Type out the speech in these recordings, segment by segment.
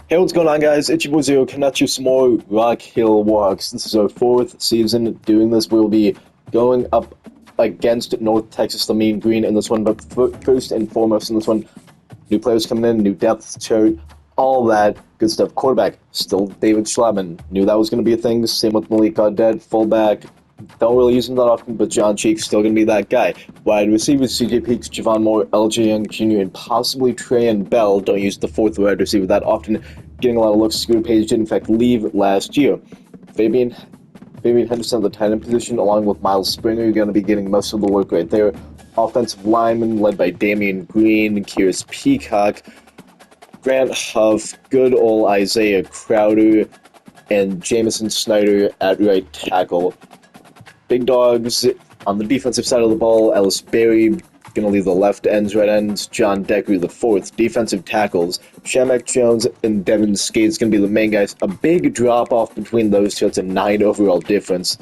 Hey, what's going on, guys? It's your boy Zero, coming at you some more Rock Hill Warhawks. This is our 4th season doing this. We'll be going up against North Texas, the Mean Green in this one, but first and foremost in this one, new players coming in, new depth chart, all that good stuff. Quarterback, still David Schlattman. Knew that was going to be a thing. Same with Malik Gaudet. Fullback, don't really use him that often, but John Cheek's still going to be that guy. Wide receivers, CJ Peaks, Javon Moore, LJ Young Jr., and possibly Trey and Bell. Don't use the 4th wide receiver that often. Getting a lot of looks. Scooter Page did, in fact, leave last year. Fabian Henderson at the tight end position, along with Miles Springer, you're going to be getting most of the work right there. Offensive lineman led by Damian Green, Kyrus Peacock, Grant Huff, good old Isaiah Crowder, and Jamison Snyder at right tackle. Big dogs on the defensive side of the ball, Ellis Berry, going to leave the left ends, right ends, John Decker the 4th. Defensive tackles, Shamak Jones and Devin Skate's going to be the main guys. A big drop-off between those two. It's a 9 overall difference.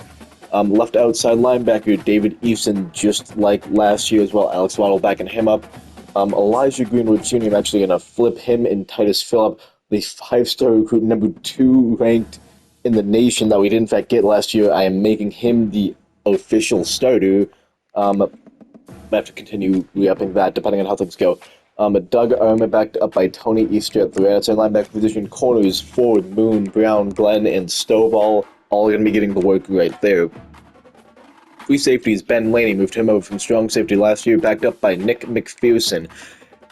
Left outside linebacker, David Easton, just like last year as well. Alex Waddle backing him up. Elijah Greenwood Jr., I'm actually going to flip him and Titus Phillip, the 5-star recruit, number 2 ranked in the nation that we did in fact get last year. I am making him the official starter. I have to continue re-upping that depending on how things go. Doug Arma backed up by Tony Easter at the right outside linebacker position. Corners, Ford, Moon, Brown, Glenn, and Stovall, all going to be getting the work right there. Free safeties, Ben Laney moved him over from strong safety last year, backed up by Nick McPherson.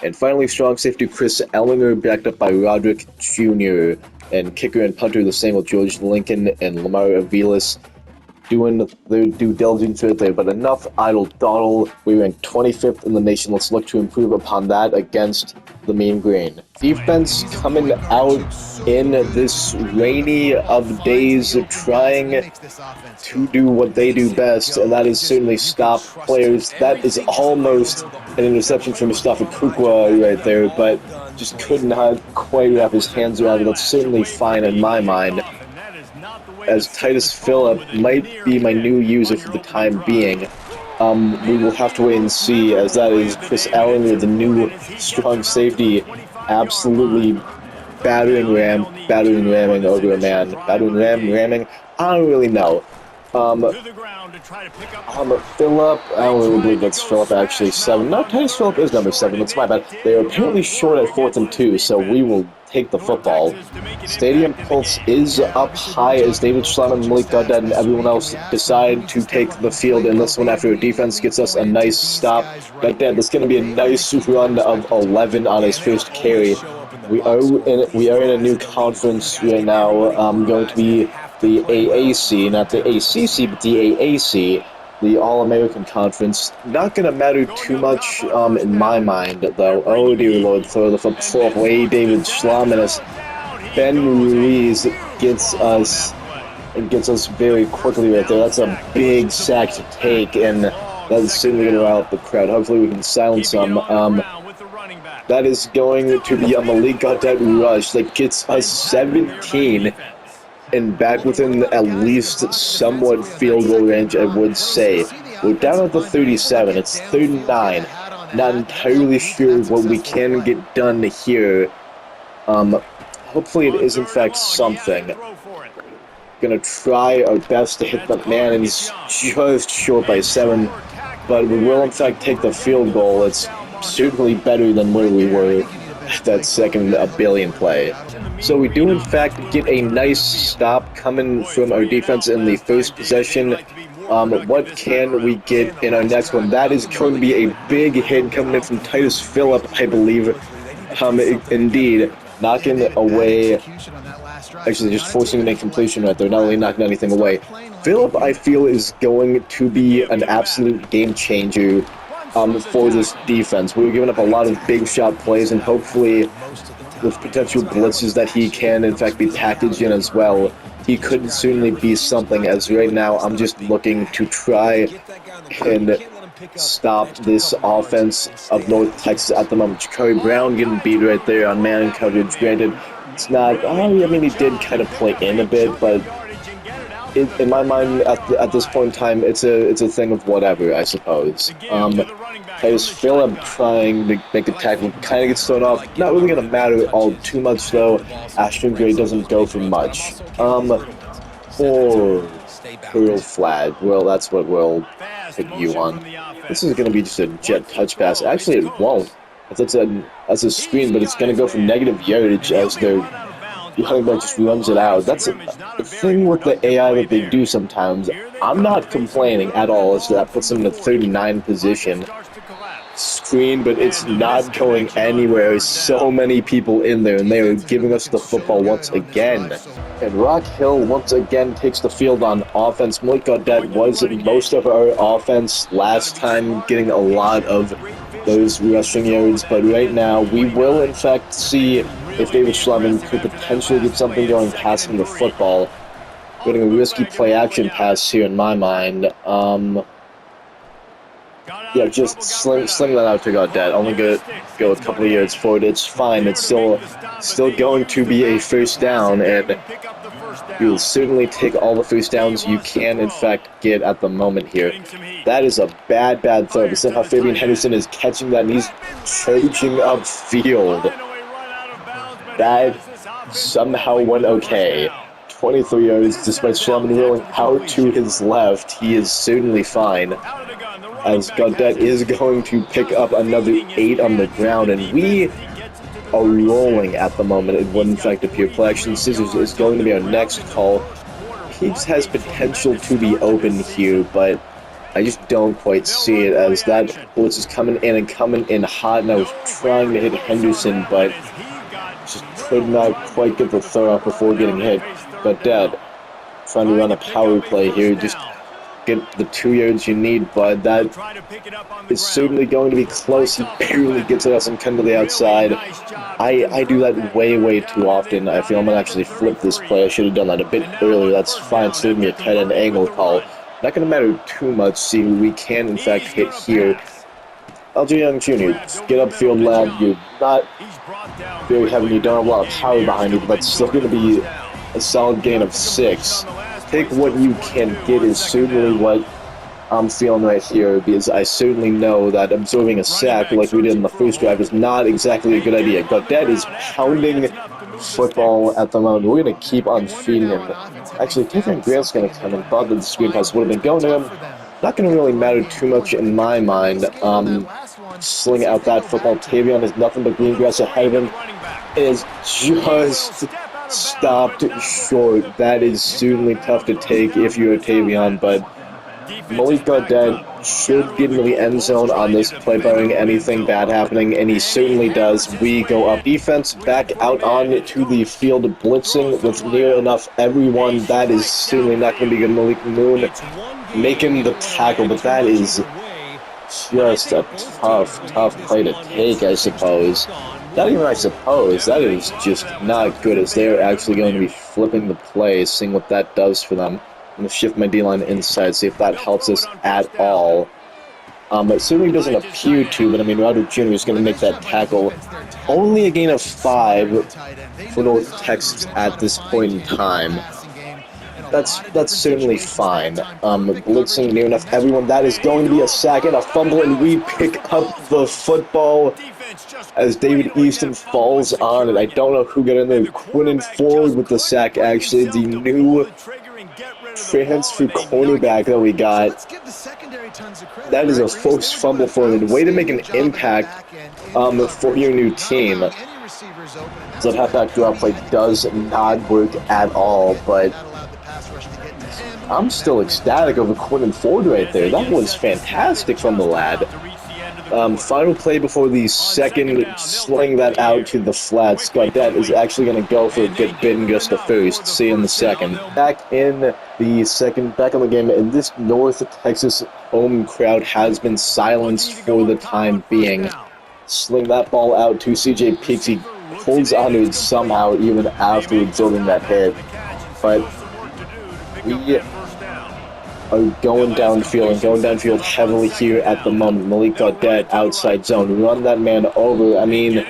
And finally, strong safety Chris Ellinger, backed up by Roderick Jr. And kicker and punter, the same with George Lincoln and Lamar Aviles, doing their due diligence right there. But enough idle dawdle. We ranked 25th in the nation. Let's look to improve upon that against the Mean Green. Defense coming out in this rainy of days, trying to do what they do best, and that is certainly stop players. That is almost an interception from Mustafa Kukwa right there, but just could not quite wrap his hands around it. That's certainly fine in my mind, as Titus Phillip might be my new user for the time being. We will have to wait and see, as that is Chris Ellinger, the new strong safety, absolutely battering ramming over a man. Ramming, I don't really know. Phillip, I don't really believe that's Phillip actually, 7. No, Titus Phillip is number 7, that's my bad. They are apparently short at 4th and 2, so we will take the football. Stadium pulse is up high as David Schlattman, Malik Gaudet, and everyone else decide to take the field in this one after our defense gets us a nice stop. Like that, that's going to be a nice run of 11 on his first carry. We are in a new conference right now, going to be the AAC, not the ACC, but the AAC, the All-American Conference. Not going to matter too much in my mind, though. Oh, dear Lord, throw the football away. David Schlattman as Ben Ruiz gets us very quickly right there. That's a big sack to take, and that's certainly going to rile up the crowd. Hopefully we can silence them. That is going to be a Malik Gaudet rush that gets us 17 and back within at least somewhat field goal range, I would say. We're down at the 37. It's 39. Not entirely sure what we can get done here. Hopefully it is in fact something. Gonna try our best to hit the man, and he's just short by 7. But we will in fact take the field goal. It's certainly better than where we were that second billion play. So we do in fact get a nice stop coming from our defense in the first possession. What can we get in our next one? That is going to be a big hit coming in from Titus Phillip, I believe. Indeed, knocking away, actually just forcing an incompletion right there, not really knocking anything away. Phillip, I feel, is going to be an absolute game changer for this defense. We were giving up a lot of big shot plays, and hopefully with potential blitzes that he can in fact be packaged in as well, he could certainly be something, as right now I'm just looking to try and stop this offense of North Texas at the moment. Ja'Cory Brown getting beat right there on man coverage. Granted, it's not, I mean, he did kind of play in a bit, but in my mind, at this point in time, it's a thing of whatever, I suppose. I just feel I'm trying to make the tackle, kind of gets thrown off. Not really gonna matter all too much though. Ashton Gray doesn't go for much. Or curl flag. Well, that's what we'll pick you on. This is gonna be just a jet touch pass. Actually, it won't. That's a screen, but it's gonna go for negative yardage as their running back just runs it out. That's the thing with the AI that they do sometimes. I'm not complaining at all as that puts them in a 39 position. Screen, but it's not going anywhere. So many people in there, and they are giving us the football once again. And Rock Hill once again takes the field on offense. Malik Gaudet was most of our offense last time, getting a lot of those rushing yards, but right now we will in fact see if David Schlemmer could potentially get something going passing the football. Getting a risky play action pass here in my mind. Yeah, just sling that out to Gaudet. Only go a couple of yards forward. It's fine. It's still going to be a first down, and you'll certainly take all the first downs you can, in fact, get at the moment here. That is a bad throw. But somehow Fabian Henderson is catching that, and he's charging upfield. That somehow went okay. 23 yards, despite Schlemmer rolling out to his left. He is certainly fine, as Gaudet is going to pick up another 8 on the ground, and we are rolling at the moment. It would in fact appear play action scissors is going to be our next call. Peaks has potential to be open here, but I just don't quite see it, as that blitz is coming in and coming in hot, and I was trying to hit Henderson, but just could not quite get the throw off before getting hit. Gaudet trying to run a power play here, just get the 2 yards you need, but that is certainly going to be close. He barely gets it us and come to the outside. I do that way too often. I feel I'm going to actually flip this play. I should have done that a bit earlier. That's fine. Still me a tight end angle call. Not going to matter too much. See who we can, in fact, hit here. LJ Young Jr., get upfield, lad. You're not very heavy. You don't have a lot of power behind you, but that's still going to be a solid gain of 6. Take what you can get is certainly what I'm feeling right here, because I certainly know that absorbing a sack like we did in the first drive is not exactly a good idea. Gaudet is pounding football at the moment. We're going to keep on feeding him. Actually, Tavion Grant's going to come and thought that the screen pass would have been going to him. Not going to really matter too much in my mind. Sling out that football. Tavion has nothing but green grass ahead of him. It is just stopped short. That is certainly tough to take if you're a Tavion, but Malik Gaudet should get into the end zone on this play, barring anything bad happening, and he certainly does. We go up defense, back out on to the field, blitzing with near enough everyone. That is certainly not going to be good. Malik Moon making the tackle, but that is just a tough play to take, I suppose. Not even I suppose, that is just not good, as they're actually going to be flipping the play, seeing what that does for them. I'm going to shift my D-line inside, see if that helps us at all. It certainly doesn't appear to, but I mean, Roderick Jr. is going to make that tackle. Only a gain of 5 for North Texas at this point in time. That's certainly fine. Blitzing near enough everyone. That is going to be a sack and a fumble, and we pick up the football as David Easton falls on it. I don't know who got in there. Quinnen forward with the sack, actually. The new transfer cornerback that we got. That is a forced fumble for him. Way to make an impact for your new team. So that halfback drop play does not work at all, but I'm still ecstatic over Quinnen Ford right there. That was fantastic from the lad. Final play before the second, sling that out to the flats. Gaudet is actually going to go for a good bit in just the first. See you in the second. Back in the game, and this North Texas home crowd has been silenced for the time being. Sling that ball out to CJ Peaks. He holds on to it somehow, even after absorbing that hit. But we are going downfield heavily here at the moment. Malik Gaudet, outside zone. Run that man over. I mean,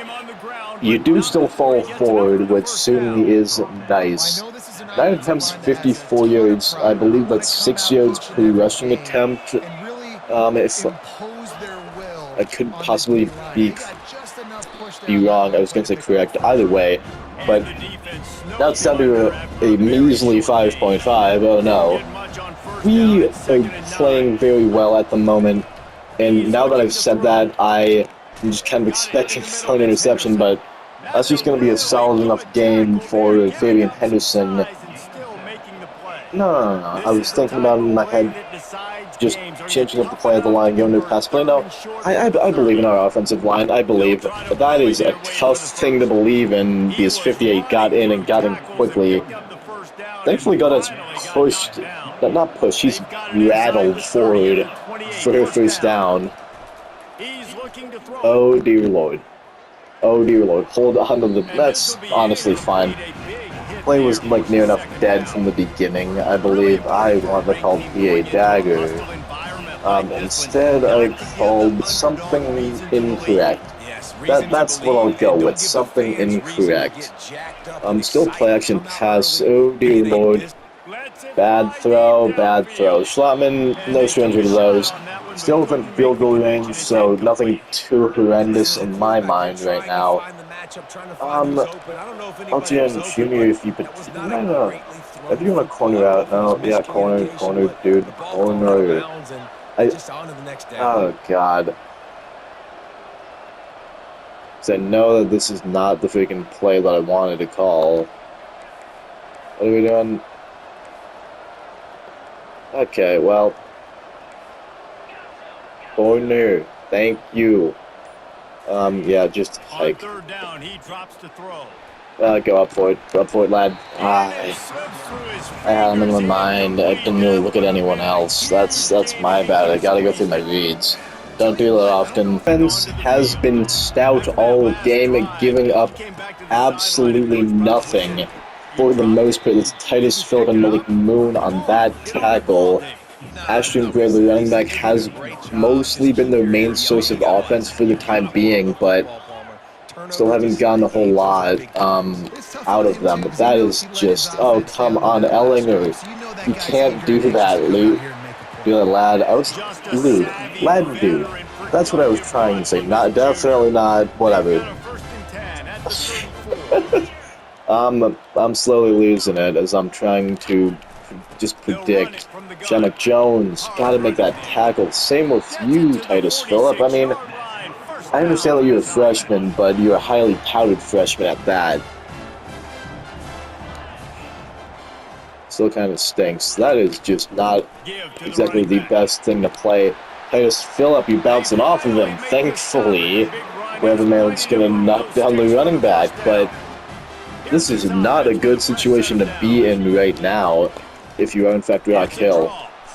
you do still fall forward, which certainly is nice. 9 attempts, 54 yards. I believe that's 6 yards per rushing attempt. If I could possibly be wrong, I was going to say correct either way, but that's down to a measly 5.5. Oh no. We are playing very well at the moment, and now that I've said that, I'm just kind of expecting an interception, but that's just going to be a solid enough game for Fabian Henderson. No. I was thinking about it in my head, just changing up the play of the line, going to a pass play. No, I believe in our offensive line. I believe that is a tough thing to believe in because 58 got in and got in quickly. Thankfully, Goddard's pushed, not pushed, he's rattled forward for her first down. Oh dear Lord. Oh dear Lord. Hold on to the. That's honestly fine. Play was like near enough dead from the beginning. I believe I wanted to call PA dagger. Instead, I called something incorrect. That's what I'll go with. Something incorrect. Still play action pass. Oh dear Lord. Bad throw. Schlotman, no stranger to those. Still within field goal range, so nothing too horrendous in my mind right now. LTN Junior, if you could. No. If you want to corner out, no, yeah, corner, dude, corner. Oh god. So I know that this is not the freaking play that I wanted to call. What are we doing? Okay, well. Corner. Thank you. Yeah, just hike. Third down, he drops to throw. Go up for it, lad. I had him in my mind. I didn't really look at anyone else. That's my bad. I gotta go through my reads. Don't do that often. Defense has been stout all game, giving up absolutely nothing. For the most part, it's Titus Phillip and Malik Moon on that tackle. Ashton Gray, the running back, has mostly been their main source of offense for the time being, but still haven't gotten a whole lot out of them. But that is just, oh, come on, Ellinger. You can't do that, Luke. Do that, lad. Luke. Lad, dude. That's what I was trying to say. Not, definitely not, whatever. I'm slowly losing it as I'm trying to just predict. Jamak Jones, gotta make that tackle. Same with you, Titus Phillip. I mean, I understand that you're a freshman, but you're a highly touted freshman at that. Still kind of stinks. That is just not exactly the best thing to play. Titus Phillip, you bouncing off of him. Thankfully, Weatherman's gonna knock down the running back, but this is not a good situation to be in right now if you are in fact Rock Hill.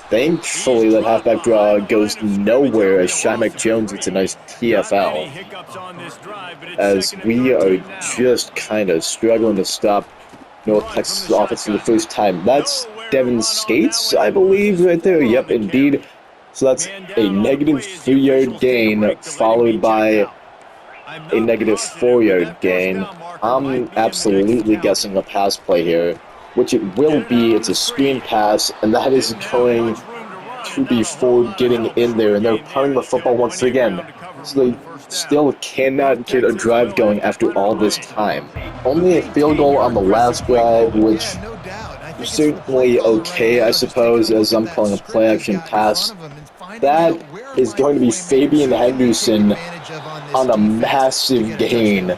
Thankfully, that halfback draw goes nowhere as Jamak Jones gets a nice TFL. As we are just kind of struggling to stop North Texas offense for the first time. That's Devin Skates, I believe, right there. Yep, indeed. So that's a negative 3-yard gain followed by a negative 4-yard gain. I'm absolutely guessing a pass play here, which it will be. It's a screen pass, and that is going to be Ford getting in there, and they're punting the football once again. So they still cannot get a drive going after all this time. Only a field goal on the last drive, which is certainly okay, I suppose, as I'm calling a play-action pass. That is going to be Fabian Henderson on a massive gain.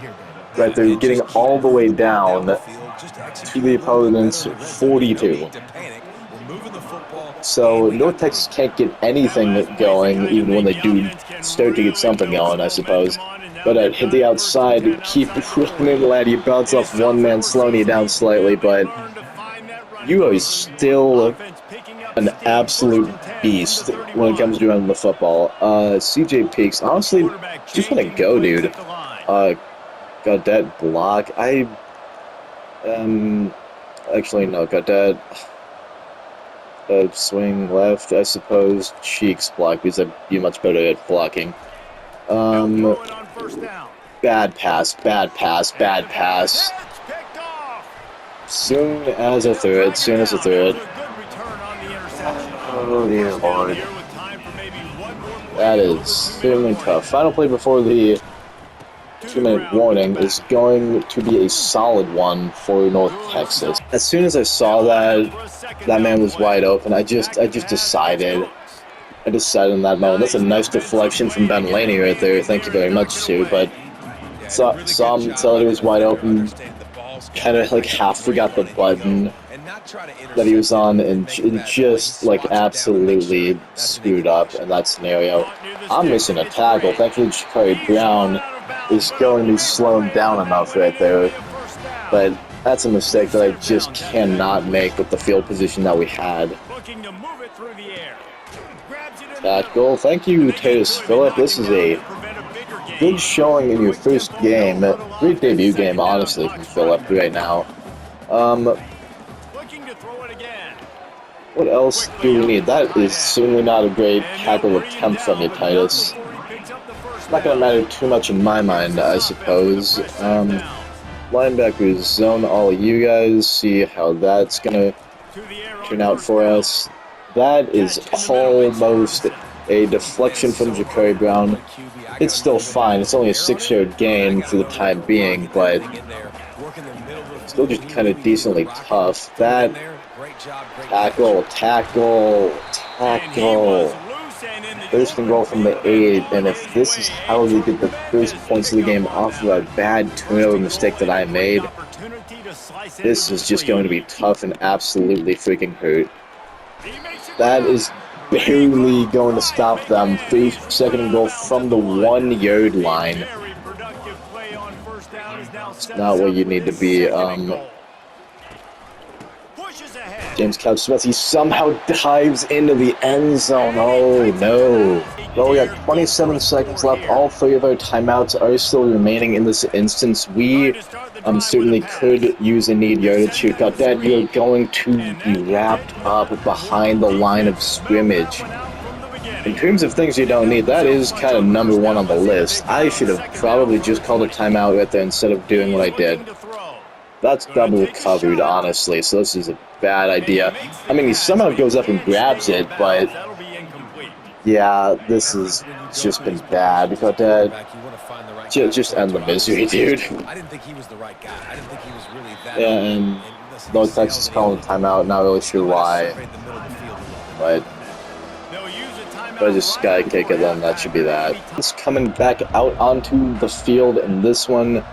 Right there, getting all the way down to the opponent's 42. So North Texas can't get anything going, even when they do start to get something going, I suppose. But hit the outside, keep running, lad. You bounce off one man, slowing you down slightly, but you are still an absolute beast when it comes to running the football. CJ Peaks, honestly, just want to go, dude. Godet block. Actually, no, Godet. Swing left, I suppose. Cheeks block because I'd be much better at blocking. Bad pass. Soon as I threw it, soon as I threw it. Oh dear lord. That is certainly tough. Final play before the 2-minute warning is going to be a solid one for North Texas. As soon as I saw that man was wide open, I just decided. I decided in that moment. That's a nice deflection from Ben Laney right there. Thank you very much, Sue. But saw him, saw that he was wide open. Kind of like half forgot the button that he was on, and just like absolutely screwed up in that scenario. I'm missing a tackle. Thankfully, Jakari Brown is going to be slowed down enough right there. But that's a mistake that I just cannot make with the field position that we had. Tackle. Thank you, Tatus Phillip. This is a good showing in your first game. Great debut game, honestly, from Phillip right now. What else do we need? That is certainly not a great tackle attempt from you, Titus. It's not going to matter too much in my mind, I suppose. Linebackers zone all of you guys. See how that's going to turn out for us. That is almost a deflection from Jakari Brown. It's still fine. It's only a 6-yard gain for the time being, but still just kind of decently tough. That tackle. First and goal from the 8, and if this is how we get the first points of the game off of a bad turnover mistake that I made, this is just going to be tough and absolutely freaking hurt. That is barely going to stop them. Second and goal from the 1-yard line. It's not where you need to be. James Couch-Smith, he somehow dives into the end zone. Oh no. Well, we got 27 seconds left. All 3 of our timeouts are still remaining in this instance. We certainly could use a need yardage here. Got that, you're going to be wrapped up behind the line of scrimmage. In terms of things you don't need, that is kind of number 1 on the list. I should have probably just called a timeout right there instead of doing what I did. That's double covered, honestly, so this is a bad idea. I mean, he somehow goes up and grabs it, but yeah, this has just been bad. Got that. Just end the misery, dude. Yeah, and North Texas calling timeout, not really sure why, but if I just sky kick it, then that should be that. It's coming back out onto the field in this one,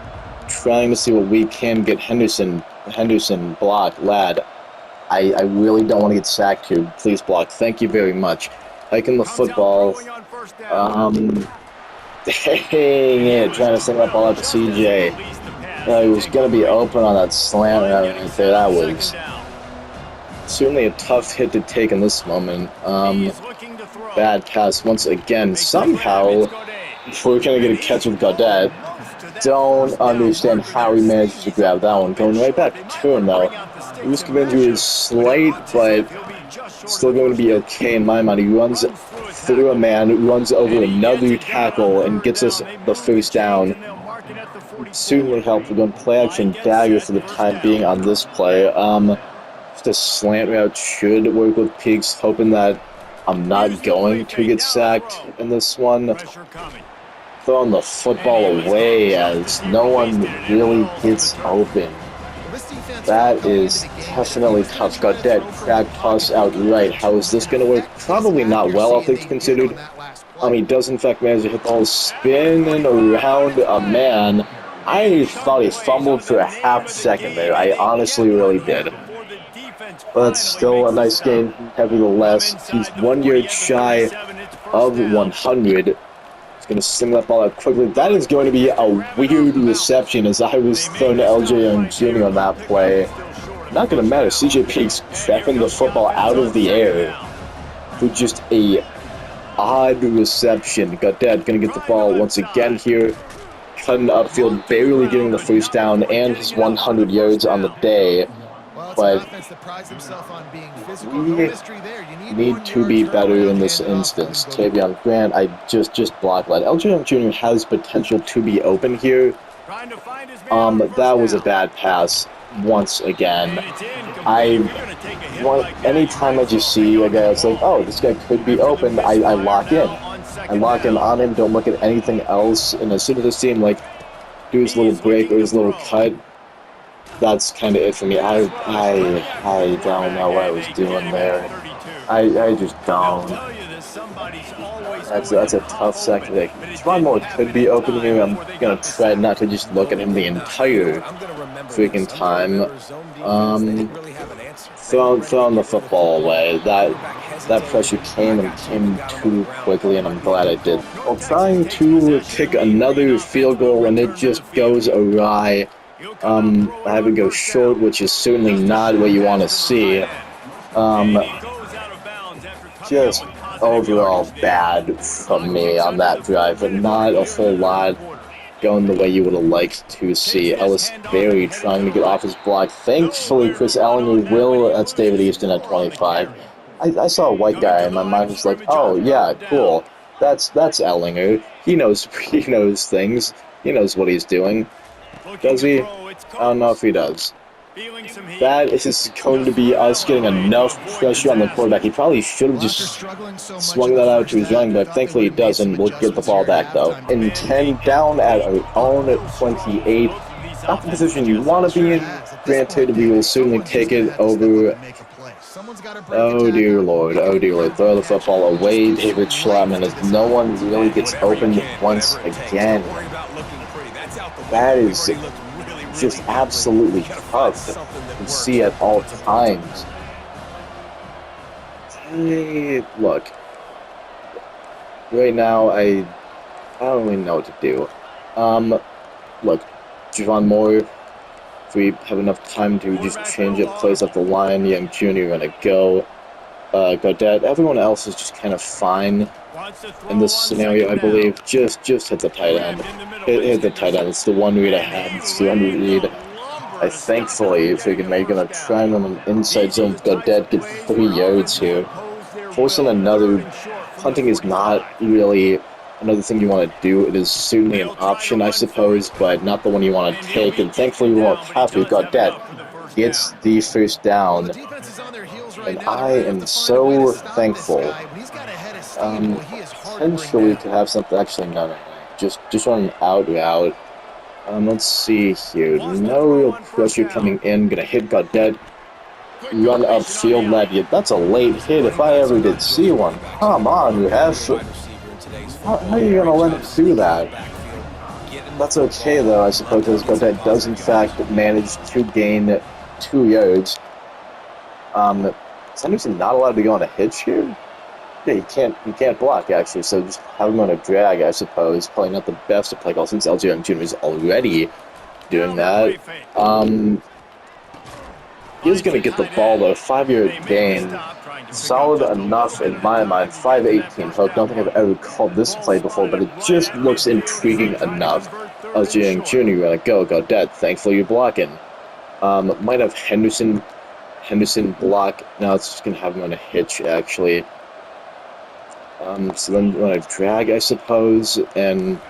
trying to see what we can get. Henderson block, lad. I really don't want to get sacked here. Please block. Thank you very much. Hiking the football. Dang it. Trying to send that ball out to CJ. He was going to be open on that slant right there. That was certainly a tough hit to take in this moment. Bad pass once again. Somehow, we're going to get a catch with Gaudette. Don't understand how he managed to grab that one. Going right back to him, though. The risk of injury is slight, but still going to be okay in my mind. He runs through a man, runs over another tackle, and gets us the first down. Certainly helpful. Going play action dagger for the time being on this play. Just a slant route should work with Peaks, hoping that I'm not going to get sacked in this one. Throwing the football away as no one really gets open. That is definitely tough. Got that crack toss out right. How is this going to work? Probably not well, all things considered. He does in fact manage to hit the ball spinning around a man. I thought he fumbled for a half second there. I honestly really did. But it's still a nice game, nevertheless. He's 1 yard shy of 100. Going to sling that ball out quickly. That is going to be a weird reception as I was thrown to LJ Young Jr. on that play. Not going to matter. CJ Peaks trapping the football out of the air for just a odd reception. Got that. Going to get the ball once again here. Cutting upfield, barely getting the first down and his 100 yards on the day. But we need to be better in this instance. Tavion Grant, I just blocked that. LJ Young Jr. has potential to be open here. That was a bad pass. once again. And it's in, complete. I You're gonna take a hit want, like that. anytime I just see a guy that's like, oh, this guy could be open, I lock in. I lock in on him, don't look at anything else, and as soon as I see him, like, do his little break or his little cut, that's kind of it for me. I don't know what I was doing there. I just don't. That's a tough second. Like, Javon Moore could be open here. I'm gonna try not to just look at him the entire freaking time. Throwing the football away. That pressure came too quickly, and I'm glad I did. While trying to kick another field goal, and it just goes awry. I have it go short, which is certainly not what you want to see. Just overall bad from me on that drive, but not a whole lot going the way you would have liked to see. Ellis Berry trying to get off his block. Thankfully, Chris Ellinger will. That's David Easton at 25. I saw a white guy, and my mind was like, oh yeah, cool. That's Ellinger. He knows things. He knows what he's doing. Does he? I don't know if he does. That is going to be us getting enough pressure on the quarterback. He probably should have just swung that out to his running back. Thankfully he doesn't. We'll get the ball back though. In 10, down at our own 28. Not the position you want to be in. Granted, we will certainly take it over. Oh dear lord, oh dear lord. Throw the football away, David Schlattman, as no one really gets open once again. That is just absolutely tough to see at all times. Look, right now I don't really know what to do. Look, Javon Moore, if we have enough time to just change up plays up the line, Young Jr. gonna go. Gaudette, everyone else is just kind of fine in this scenario, I believe. Just hit the tight end. Hit the tight end. It's the one read I had. It's the only read. Thankfully, if we can make it a try on an inside zone, Gaudette get 3 yards here. Forcing another punting is not really another thing you want to do. It is certainly an option, I suppose, but not the one you want to take. And thankfully, we won't have to. Gaudette gets the first down. And I am so thankful. Potentially to have something. Actually, no. Just run an out route. Let's see here. No real pressure coming in. Gonna hit Gaudette. Run upfield, lad. That's a late hit if I ever did see one. Come on, you have. How are you gonna let it do that? That's okay though, I suppose, because Gaudette does in fact manage to gain 2 yards. Is Henderson not allowed to go on a hitch here? Yeah, he can't block actually, so just have him on a drag, I suppose. Probably not the best to play call since LJ Young Jr. is already doing that. He is gonna get the ball though, 5-yard gain. Solid enough in my mind. 5-18 hook. Don't think I've ever called this play before, but it just looks intriguing enough. LJ Young Jr. gonna go dead. Thankfully you're blocking. Might have Henderson block. No, it's just gonna have him on a hitch actually. So then we're gonna drag, I suppose, and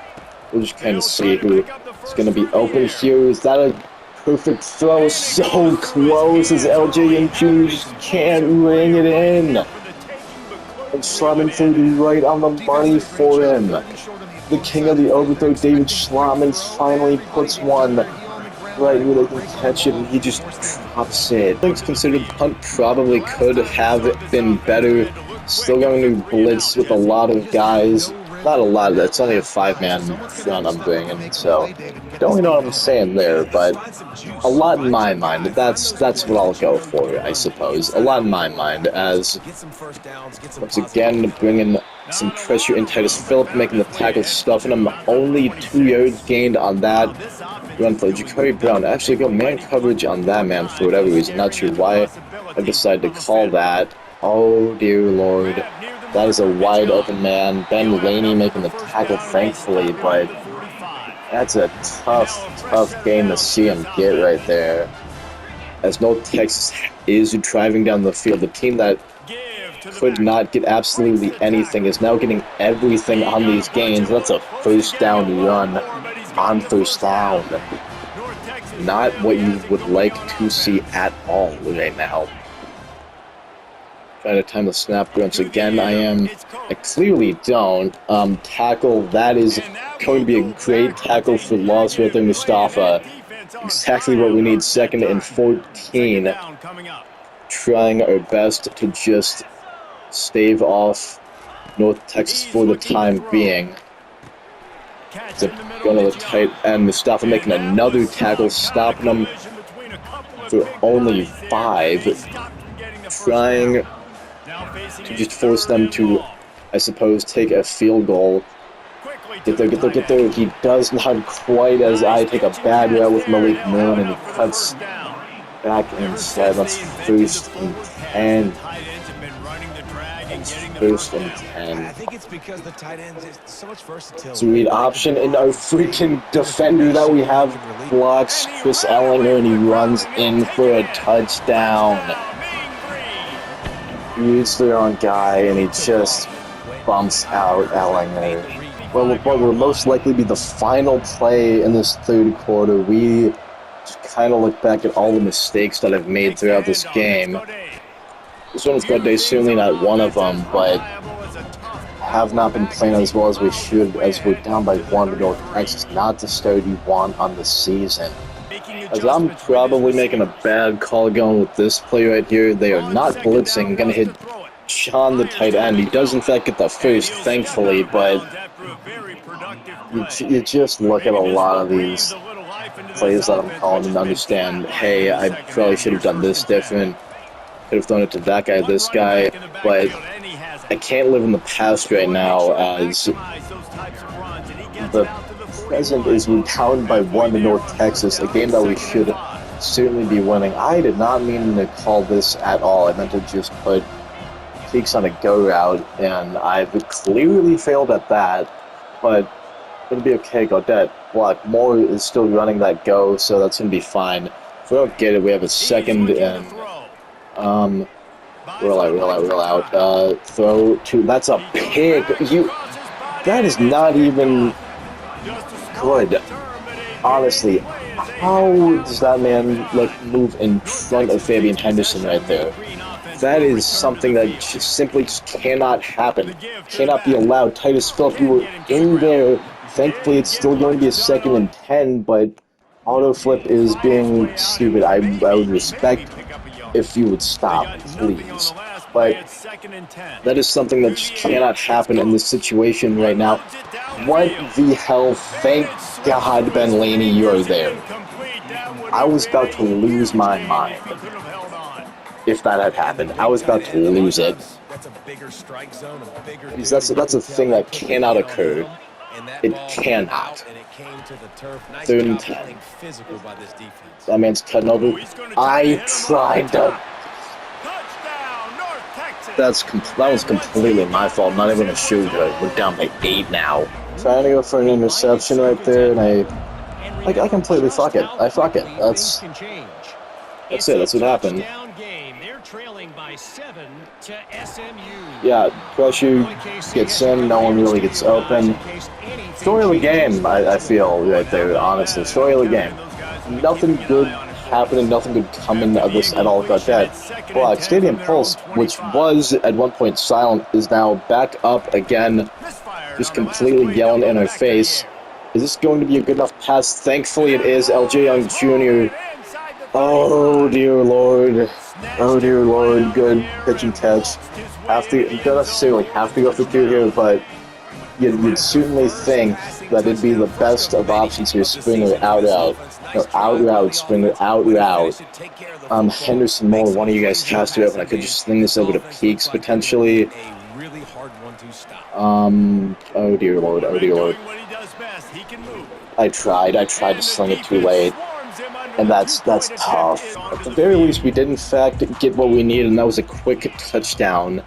we'll just kind of see who is gonna be open here. Is that a perfect throw? So close as LJ Young Jr. just can't ring it in. And Schlattman threw right on the money for him. The king of the overthrow, David Schlattman, finally puts one right where they can catch it, and he just drops it. Things considered, the punt probably could have been better. Still going to blitz with a lot of guys. Not a lot of that. It's only a 5-man front I'm bringing, so don't really know what I'm saying there, but a lot in my mind. That's what I'll go for, I suppose. A lot in my mind, as once again bringing some pressure in. Titus Phillip making the tackle, stuffing him. Only 2 yards gained on that run play. Ja'Cory Brown actually go man coverage on that man for whatever reason. Not sure why I decided to call that. Oh dear lord. That is a wide open man. Ben Laney making the tackle, thankfully, but that's a tough game to see him get right there. As North Texas is driving down the field, the team that could not get absolutely anything is now getting everything on these gains. That's a first down run on first down. not what you would like to see at all right now. Trying to time the snap once again. I clearly don't. Tackle, that is going to be a great tackle for loss right there, Mustafa. Exactly what we need, 2nd and 14. Trying our best to just stave off North Texas for the time being. Going to the tight end, Mustafa making another tackle, stopping them for only 5. Trying to just force them to, I suppose, take a field goal. Get there. He does not quite, as I take a bad route with Malik Moon, and he cuts back inside. That's 1st and 10. That's 1st and 10. I think it's because the tight end is so much versatility. So read option, and our freaking defender that we have blocks Chris Ellinger, and he runs in for a touchdown. He reads the wrong guy, and he just bumps out Ellinger. What will most likely be the final play in this 3rd quarter. We just kind of look back at all the mistakes that I've made throughout this game. This one was good day, certainly not one of them, but have not been playing as well as we should, as we're down by 1 to North Texas. Not the start you want on the season. As I'm probably making a bad call going with this play right here. They are not blitzing. Going to hit Sean, the tight end. He does, in fact, get the first, thankfully, but you just look at a lot of these plays that I'm calling and understand, hey, I probably should have done this different. Could have thrown it to that guy, this guy, but I can't live in the past right now, as the present is we're down by 1 to North Texas, a game that we should certainly be winning. I did not mean to call this at all. I meant to just put Peaks on a go route, and I've clearly failed at that, but it'll be okay. Gaudette block. Moore is still running that go, so that's going to be fine. If we don't get it, we have a 2nd and roll out. Throw to, that's a pick. That is not even good. Honestly, how does that man move in front of Fabian Henderson right there? That is something that just simply cannot happen. Cannot be allowed. Titus Phillip, you were in there. Thankfully, it's still going to be a 2nd and 10, but auto flip is being stupid. I would respect if you would stop, please. But that is something that just cannot happen in this situation right now. What the hell? Thank God, Ben Laney, you're there. I was about to lose my mind if that had happened. I was about to lose it. Because that's a thing that cannot occur. It cannot. 3rd and 10. That man's cutting over. I tried to. That was completely my fault. I'm not even gonna shoot it. We're down by 8 now. Trying to go for an interception right there, and I completely fuck it. I fuck it. That's it. That's what happened. Yeah, pressure gets in. No one really gets open. Story of the game, I feel, right there, honestly. Story of the game. Nothing good happening, nothing good coming of this at all. Got that. Block. Stadium Pulse, which was at one point silent, is now back up again, just completely yelling in our face. Is this going to be a good enough pass? Thankfully it is. LJ Young Jr. Oh, dear Lord. Oh, dear Lord. Good pitch and catch. Don't necessarily have to go for 2 here, but you'd certainly think that it'd be the best of options here. Springer out. No, out route. Springer out route. Henderson Moore, one of you guys has to open. I could just sling this over to Peaks potentially. Oh dear Lord. Oh dear Lord. I tried to sling it too late. And that's tough. At the very least, we did in fact get what we needed, and that was a quick touchdown.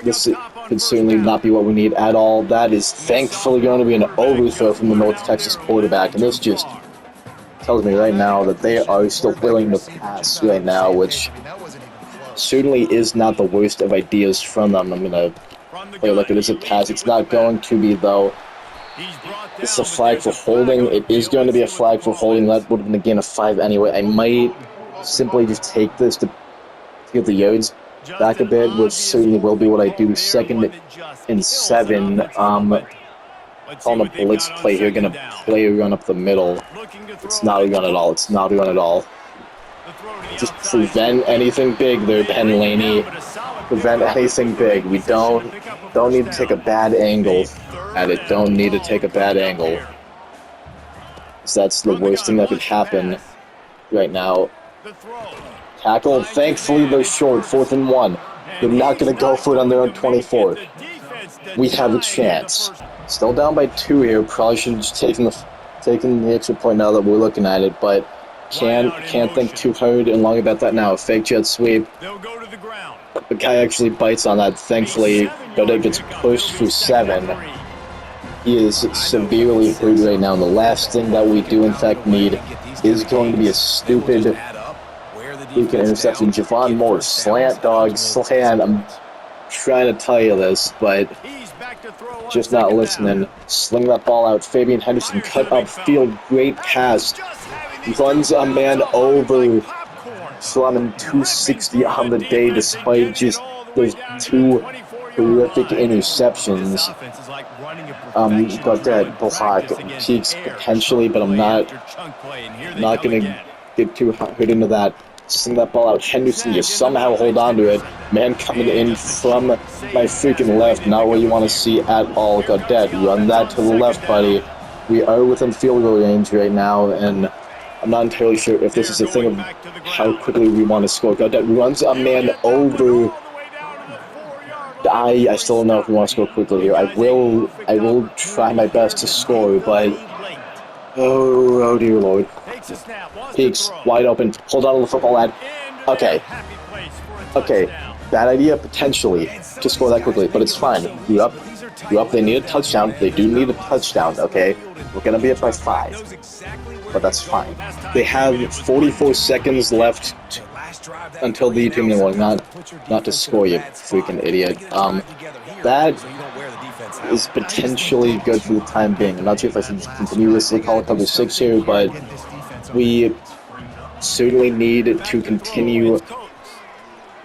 This could certainly not be what we need at all. That is thankfully going to be an overthrow from the North Texas quarterback, and this just tells me right now that they are still willing to pass right now, which certainly is not the worst of ideas from them. I'm going to play like it is a pass. It's not going to be, though. It's a flag for holding. It is going to be a flag for holding. That would have been a gain of 5 anyway. I might simply just take this to get the yards back a bit, which certainly will be what I do. 2nd and 7. Calling a blitz play here, gonna play a run up the middle. It's not a run at all. It's not a run at all. Just prevent anything big there, Ben Laney. Prevent anything big. We don't need to take a bad angle at it. Don't need to take a bad angle. So that's the worst thing that could happen right now. Tackle. Thankfully, they're short. 4th and 1. They're not going to go for it on their own 24. We have a chance. Still down by 2 here. Probably should have just taken the extra point now that we're looking at it, but can't think too hard and long about that now. Fake jet sweep. The guy actually bites on that. Thankfully, Goddard gets pushed for 7. He is severely hurt right now. And the last thing that we do, in fact, need is going to be a stupid freaking interception. Javon Moore, slant dog, slant. I'm trying to tell you this, but just not listening. Sling that ball out. Fabian Henderson cut upfield. Great pass. Runs a man over. Slamming 260 on the day despite just those 2 horrific interceptions. Got that block peaks potentially, but I'm not gonna get too hurt into that. Sling that ball out. Henderson, you somehow hold on to it. Man coming in from my freaking left. Not what you want to see at all. Goddard, run that to the left, buddy. We are within field goal range right now, and I'm not entirely sure if this is a thing of how quickly we want to score. Goddard runs a man over. I still don't know if we want to score quickly here. I will try my best to score, but oh dear Lord. Peaks, wide open. Hold on to the football, lad. Okay. Bad idea, potentially, to score that quickly, but it's fine. You're up. They need a touchdown. They do need a touchdown, okay? We're going to be up by 5, but that's fine. They have 44 seconds left until the 2-minute warning. Not to score, you freaking idiot. That is potentially good for the time being. I'm not sure if I should continuously call it cover 6 here, but we certainly need to continue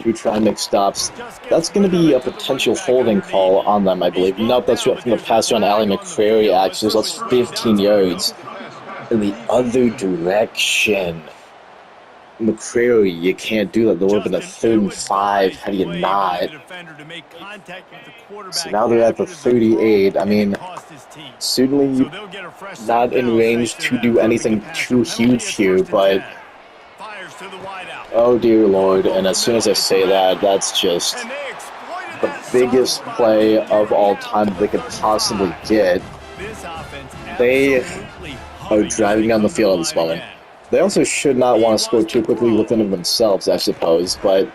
to try and make stops. That's going to be a potential holding call on them, I believe. Nope, that's from the pass on Allie McCrary, actually. So that's 15 yards in the other direction. McCrary, you can't do that. There would have been a 3rd and 5. How do you not? So now they're at the 38. I mean, certainly not in range to do anything too huge here, but oh dear Lord. And as soon as I say that, that's just the biggest play of all time they could possibly get. They are driving down the field at this moment. They also should not want to score too quickly within of themselves, I suppose, but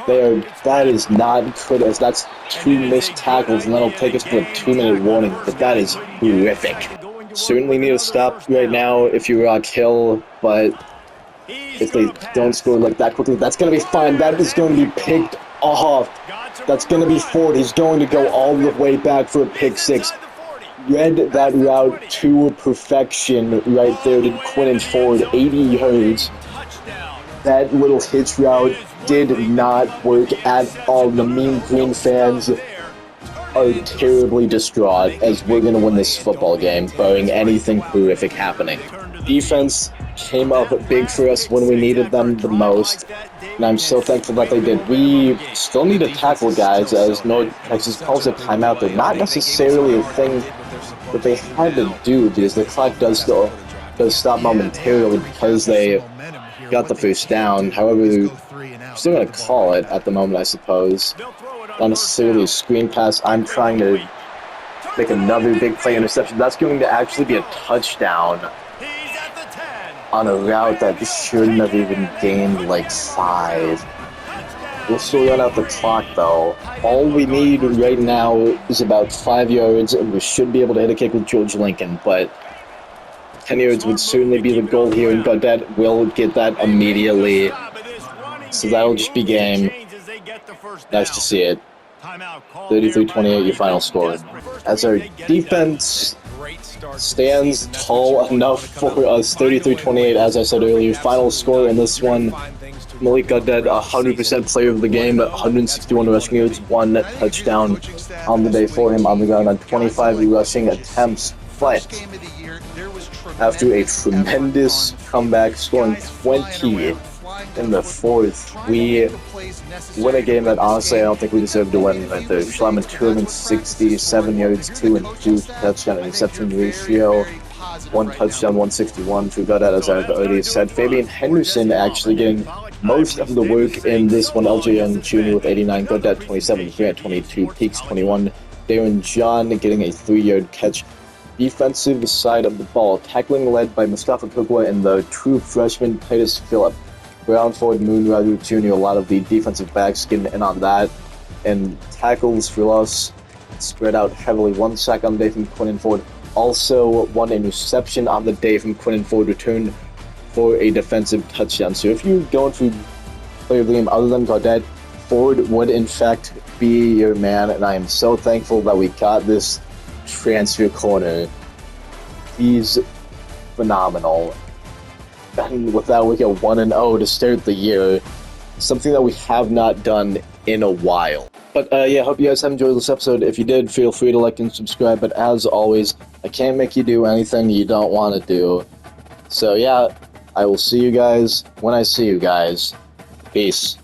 that is not good, as that's 2 missed tackles, and that'll take us to a 2-minute warning, but that is horrific. Certainly need to stop right now if you Rock Hill, but if they don't score like that quickly, that's going to be fine. That is going to be picked off. That's going to be Ford. He's going to go all the way back for a pick 6. Read that route to perfection right there to Quinton Ford, 80 yards. That little hitch route did not work at all. The Mean Green fans are terribly distraught as we're going to win this football game, barring anything horrific happening. Defense came up big for us when we needed them the most, and I'm so thankful that they did. We still need to tackle guys, as North Texas calls a timeout. They're not necessarily a thing that they had to do, because the clock does stop momentarily because they got the first down. However, I'm still going to call it at the moment, I suppose. Not necessarily a screen pass. I'm trying to make another big play interception. That's going to actually be a touchdown on a route that shouldn't have even gained like 5. We'll still run out the clock, though. All we need right now is about 5 yards, and we should be able to hit a kick with George Lincoln, but 10 yards would certainly be the goal here, and Goddard will get that immediately. So that'll just be game. Nice to see it. 33-28, your final score. As our defense stands tall enough for us. 33-28, as I said earlier. Final score in this one, Malik Goddard, 100% player of the game, 161 rushing yards, 1 touchdown on the day for him on the ground on 25 rushing attempts. But after a tremendous comeback, scoring 20 in the fourth, we win a game that honestly I don't think we deserve to win right there. Schleman 267 yards, 2 and 2 touchdown interception ratio, 1 touchdown, 161. We got that, as I've already said. Fabian Henderson actually getting most of the work in this one. LJ Young Jr. with 89, got that 27, Grant 22, Peaks 21. Darren John getting a 3-yard catch. Defensive side of the ball, tackling led by Mustafa Kukwa and the true freshman Titus Phillip. Brown, Ford, Moonrider Jr., a lot of the defensive backs getting in on that. And tackles for us spread out heavily. 1 sack on the day from Quinnen Ford. Also, 1 interception on the day from Quinnen Ford, returned for a defensive touchdown. So if you're going to play the game other than Goddard, Ford would in fact be your man, and I am so thankful that we got this transfer corner. He's phenomenal. And with that, we get 1-0 to start the year, something that we have not done in a while. But yeah, hope you guys have enjoyed this episode. If you did, feel free to like and subscribe. But as always, I can't make you do anything you don't want to do. So yeah, I will see you guys when I see you guys. Peace.